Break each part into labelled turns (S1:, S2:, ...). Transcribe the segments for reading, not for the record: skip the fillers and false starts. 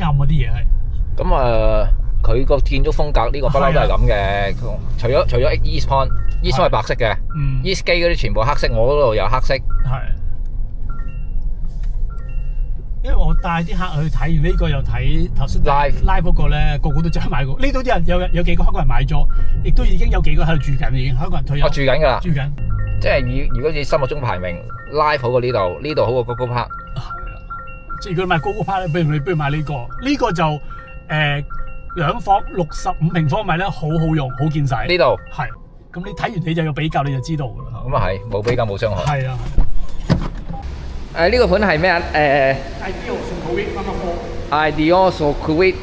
S1: 暗嗰啲嘢係。
S2: 咁佢個建築風格呢個不嬲都係咁嘅。除咗 East Point 係白色嘅，East Gate 嗰啲全部黑色，我嗰度有黑色。
S1: 係。因為我帶啲客去睇完呢個又睇頭先 live 嗰個咧，個個都想買過。呢度啲人有幾個香港人買咗，亦都已經有幾個喺度住緊，已經香港人退休。
S2: 我住緊㗎啦。
S1: 住緊。
S2: 即係如果你心目中排名 live 好過呢度，呢度好過 Gogo Park。
S1: 即係如果買 Gogo Park 咧，不如買呢個。呢個就2房65平方米咧，好好用，好見使。
S2: 呢度
S1: 係。咁你睇完你就要比較，你就知道㗎啦。
S2: 咁啊係，冇比較冇傷害。
S1: 係啊。
S2: 呢個盤係咩啊
S1: ？Ideal Sukhumvit
S2: Rama 4。Ideal Sukhumvit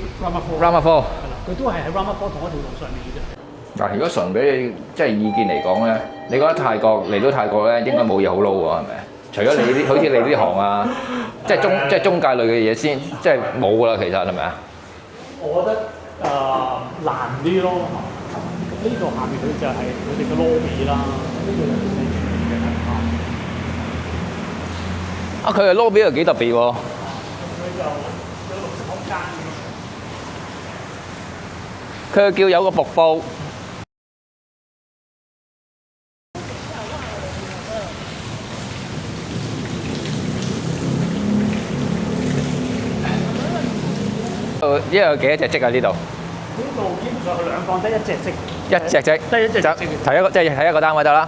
S2: Rama 4。
S1: 佢都係喺 Rama 4同一條路上面嘅啫。
S2: 嗱，如果純俾你即係意見嚟講咧，你覺得泰國嚟到泰國咧應該冇嘢好撈喎，係咪？除咗你啲好似你呢行啊，即係中介類嘅嘢先，即係冇㗎啦，其實係咪啊？
S1: 我覺得難啲咯。呢度下面佢就係佢哋嘅 lobby 啦，呢度有啲嘅
S2: 啊，佢嘅 lobby 又幾特別喎。
S1: 佢就有綠色空間嘅。
S2: 佢叫有個瀑布。呢度有幾多隻積啊？呢度？
S1: 呢度基本上佢2房得1隻積。
S2: 一隻積。
S1: 得1隻積。
S2: 睇一個即係睇一個單位得啦。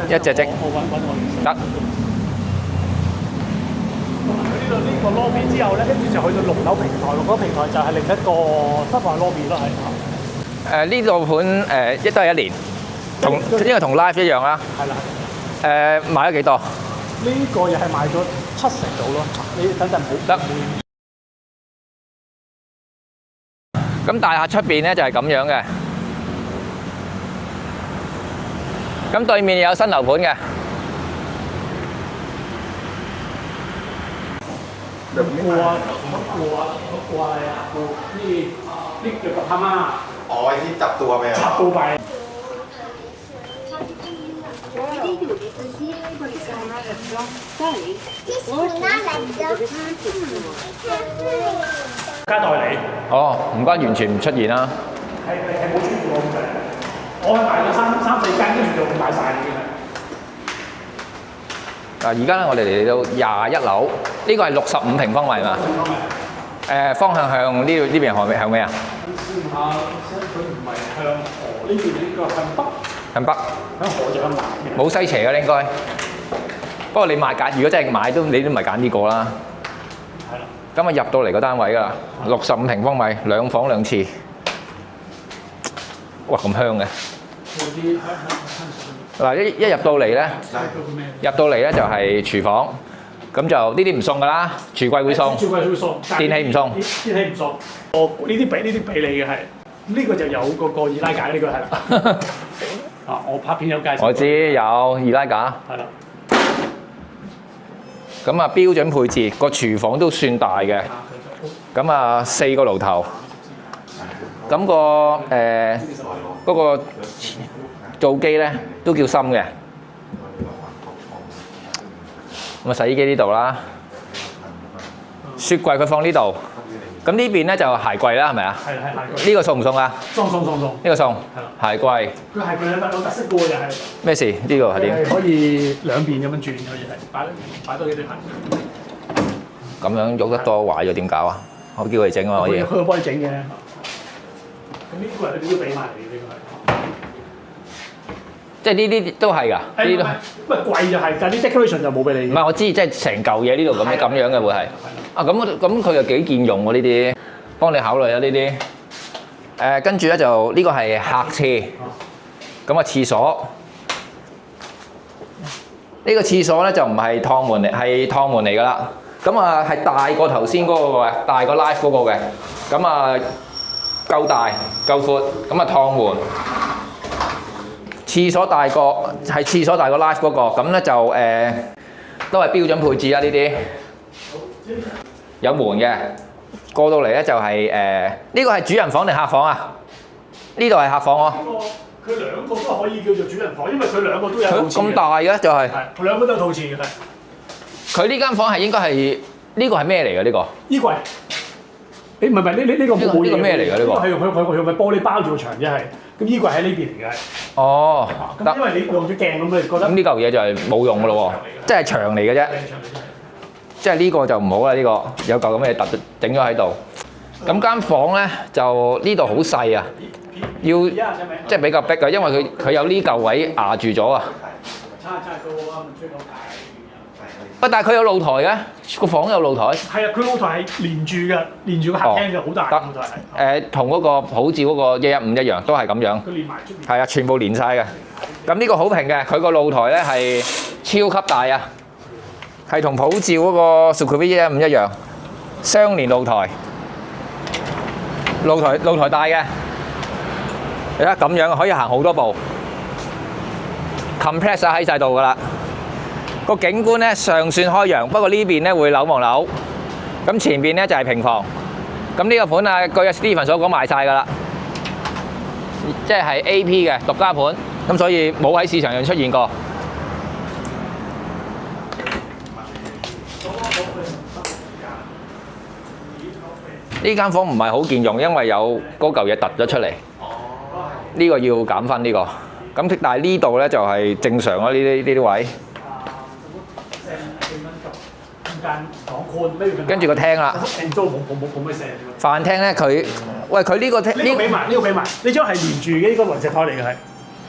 S2: 一隻積。得。
S1: 呢度呢個 lobby 之後咧，跟住就去到6樓平台，6樓平台就係另一個室內 lobby 咯，係。
S2: 呢度盤都係1年，因為同 live 一樣啦。
S1: 係啦。
S2: 賣咗幾多？
S1: 呢個又係賣咗70%到咯。你等陣冇得。
S2: 咁大廈出邊咧就係咁樣嘅。咁對面有新樓盤嘅。
S1: กลัวอะไรอ่ะกลัวที่เกี่ยวกับพม่า
S3: อ๋อไอ้ที่จับตัวไป
S1: จับตัวไป
S4: ไม่ได้อยู่ในพื้นที่ให้บริการแบบล็อกใช่ที่สุดน่ารักจัง
S1: 加代理
S2: 哦，唔關完全唔出現啦。
S1: 係冇出現過咁滯，我係買咗三四間，跟住就買晒已經係。
S2: 而家咧，我哋嚟到21樓，呢個係65平方米嘛？方向向呢邊向咩啊？
S1: 試下，佢唔係向河呢邊，呢個向北。
S2: 向北。
S1: 向河就向南嘅。
S2: 冇西斜嘅應該。不過你揀，如果真係買你都唔係揀呢個啦。
S1: 係啦。
S2: 咁啊入到嚟個單位㗎啦，65平方米，2房2廁。哇，咁香嘅！嗱，一入到嚟咧，就係廚房，咁就呢啲唔送㗎啦，廚櫃會送，電器唔送，
S1: 電器唔送。呢啲俾你嘅係，呢個就有個易拉架，呢個係啦。啊，我拍片有介紹。
S2: 我知有易拉架。
S1: 係啦。
S2: 咁啊標準配置，個廚房都算大嘅。咁啊4個爐頭，咁嗰個灶機咧都叫深嘅。咁啊洗衣機呢度啦，雪櫃佢放呢度。咁呢邊咧就鞋櫃啦，係咪啊？
S1: 係鞋櫃。
S2: 呢個送唔送啊？
S4: 送。
S2: 呢個送。鞋櫃。
S1: 佢鞋櫃有特色嘅喎，又係。
S2: 咩事？呢個係點？
S1: 可以兩邊咁樣轉，可以係擺多幾對鞋。
S2: 咁樣喐得多壞咗點搞啊？我叫佢整啊可以。
S1: 佢會幫你整嘅。咁呢個佢都俾埋你嘅，呢個係。即係
S2: 呢啲都係㗎。呢啲都係。
S1: 乜貴就係，但係啲 decoration 就冇俾你。
S2: 唔係我知，即係成嚿嘢呢度咁樣嘅會係。啊咁佢又幾見用喎呢啲，幫你考慮啊呢啲。跟住咧就呢個係客廁，咁啊廁所。呢個廁所咧就唔係趟門嚟，係趟門嚟㗎啦。咁啊係大過頭先嗰個嘅，大過 live 嗰個嘅。咁啊夠大夠闊，咁啊趟門。廁所大過係廁所大過 live 嗰個，咁咧就都係標準配置啦呢啲。有門嘅，過到嚟咧就係呢個係主人房定客房啊？呢度係客房喎。
S1: 佢兩個都可以叫做主人房，因為佢兩個都有套廁。
S2: 咁大嘅就係。
S1: 佢兩個都有套廁嘅。佢
S2: 呢間房係應該係呢個係咩嚟嘅呢個？
S1: 衣櫃。誒唔係呢個冇嘢。
S2: 呢個咩嚟㗎？呢個
S1: 係用塊玻璃包住個牆啫係。咁衣櫃喺呢邊嚟嘅係。
S2: 哦，
S1: 咁因為你用咗鏡咁，你覺得？
S2: 咁呢嚿嘢就係冇用㗎咯喎，即係牆嚟嘅啫。即係呢個就唔好啦，呢個有嚿咁嘅嘢突整咗喺度。咁間房咧就呢度好細啊，要即係比較逼啊，因為佢有呢嚿位壓住咗啊。但係佢有露台嘅，個房有露台。
S1: 係啊，佢露台係連住個客廳嘅，好大嘅露台係。
S2: 同嗰個普照嗰個115一樣，都係咁樣。
S1: 佢連埋出面。
S2: 係啊，全部連晒嘅。咁呢個好平嘅，佢個露台咧係超級大啊，係同普照嗰個 Supreme 115一樣，雙連露台。露台大嘅，你睇咁樣可以行好多步 ，compress 喺晒度㗎啦。個景觀咧尚算開揚，不過呢邊咧會扭望扭。咁前邊咧就係平房。咁呢個盤啊，據阿 Steven 所講賣晒㗎啦，即係 AP 嘅獨家盤，咁所以冇喺市場上出現過。呢間房唔係好見用，因為有嗰嚿嘢突咗出嚟。呢個要減分呢個。咁但係呢度咧就係正常咯，呢啲位。跟住個廳啦。飯廳咧佢呢個廳
S1: 呢個俾埋，呢張係連住嘅，呢個雲石台嚟嘅係。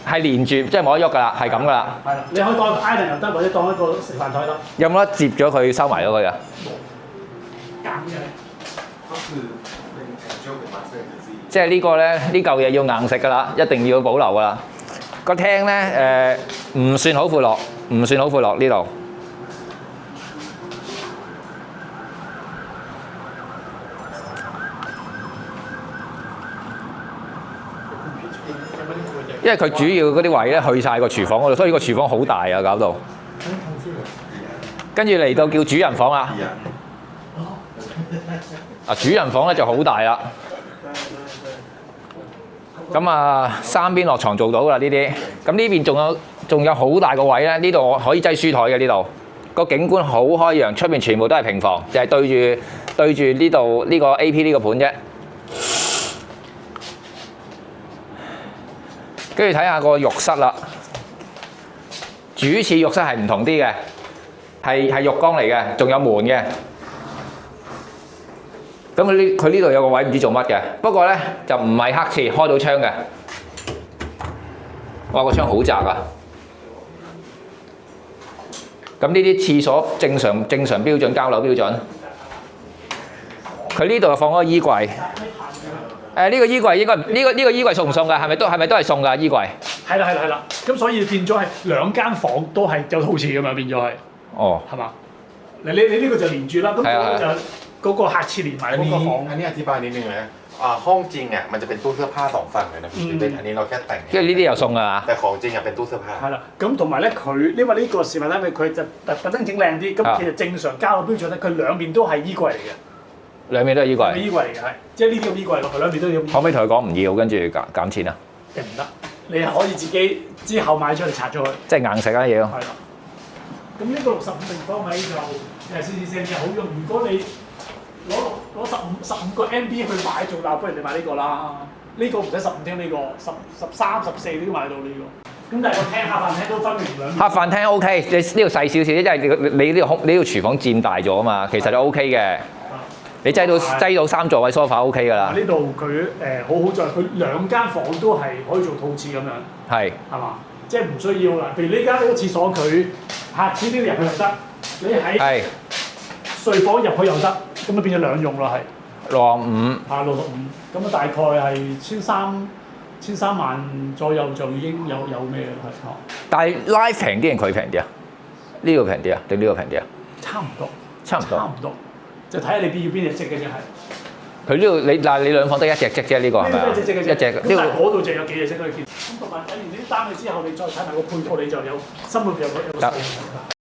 S2: 係連住，即係冇得喐㗎啦，係咁㗎啦。
S1: 係啦，你可以當個 island 又得，或者當一個食飯台得。
S2: 有冇得接咗佢收埋咗佢㗎？
S1: 減嘅。
S2: 即係呢個咧，呢嚿嘢要硬食㗎啦，一定要保留㗎啦。個廳咧唔算好闊落，呢度。因為佢主要嗰啲位咧去晒個廚房嗰度，所以個廚房好大啊，搞到。跟住嚟到叫主人房啦。主人房咧就好大啦。咁啊，三邊落床做到啦呢啲。咁呢邊仲有好大個位咧，呢度可以擠書台嘅呢度。個景觀好開揚，出面全部都係平房，就係對住呢度呢個 AP 呢個盤啫。跟住睇下個浴室啦，主次浴室係唔同啲嘅，係浴缸嚟嘅，仲有門嘅。咁佢呢度有個位唔知做乜嘅，不過咧就唔係黑廁，開到窗嘅。哇！個窗好窄啊！咁呢啲廁所正常標準交樓標準。佢呢度就放嗰個衣櫃。呢個衣櫃應該呢個衣櫃送唔送㗎？係咪都係送㗎衣櫃？
S1: 係啦。咁所以變咗係兩間房都係有套廁㗎嘛，變咗係。哦。係嘛？你呢個就連住啦，咁嗰個就嗰個客廁連埋嗰個房。
S3: อันนี้อธิบายนิดนึงนะห้องจริงอ่ะมันจะเป็นตู้เสื้อผ้า2ฝั่งเลยนะพี่เป็นอันนี้เราแค่แต่ง
S2: 因為呢啲又送㗎嘛。
S3: แต่ของจริงอ่ะเป็นตู้เสื้อผ้า
S1: 係啦，咁同埋咧佢因為呢個示範單位佢就特登整靚啲，咁其實正常交樓標準咧，佢兩邊都係衣櫃嚟嘅。
S2: 兩邊都係衣櫃。
S1: 衣櫃嚟嘅係，即係呢啲咁衣櫃落去兩邊都要。
S2: 可唔可以同佢講唔要，跟住減錢啊？
S1: 定唔得，你可以自己之後買出嚟拆咗佢。
S2: 即係硬食啦嘢。
S1: 係啦。咁呢個65平方米就4:4嘅好用。如果你攞15個 MB 去買做鬧，不如你買呢個啦。呢個唔使15廳，呢個13、14都買到呢個。咁但係個廳客飯廳都分明兩邊。客
S2: 飯廳 OK，你呢度細少少，因為你呢個廚房佔大咗啊嘛，其實就 OK 嘅。你擠到3座位 sofa OK 㗎啦。
S1: 呢度佢好在佢兩間房都係可以做套廁咁樣。係嘛？即係唔需要啦。譬如呢間呢個廁所佢客廁呢度入去又得，你喺睡房入去又得，咁啊變咗兩用啦係。65。65，咁啊大概係13萬左右就已經有咩啦係。
S2: 但係 Live 平啲定佢平啲啊？呢個平啲啊？定呢個平啲啊？
S1: 差唔多。
S2: 差唔多。
S1: 就睇下你要邊隻積嘅啫係。
S2: 佢呢度你兩房得一隻積啫，呢個係咪啊？
S1: 一隻
S2: 一隻。
S1: 咁但係嗰度就有幾隻積可以見。咁同埋睇完呢啲單位之後，你再睇埋個配套，你就有心裏邊有個數。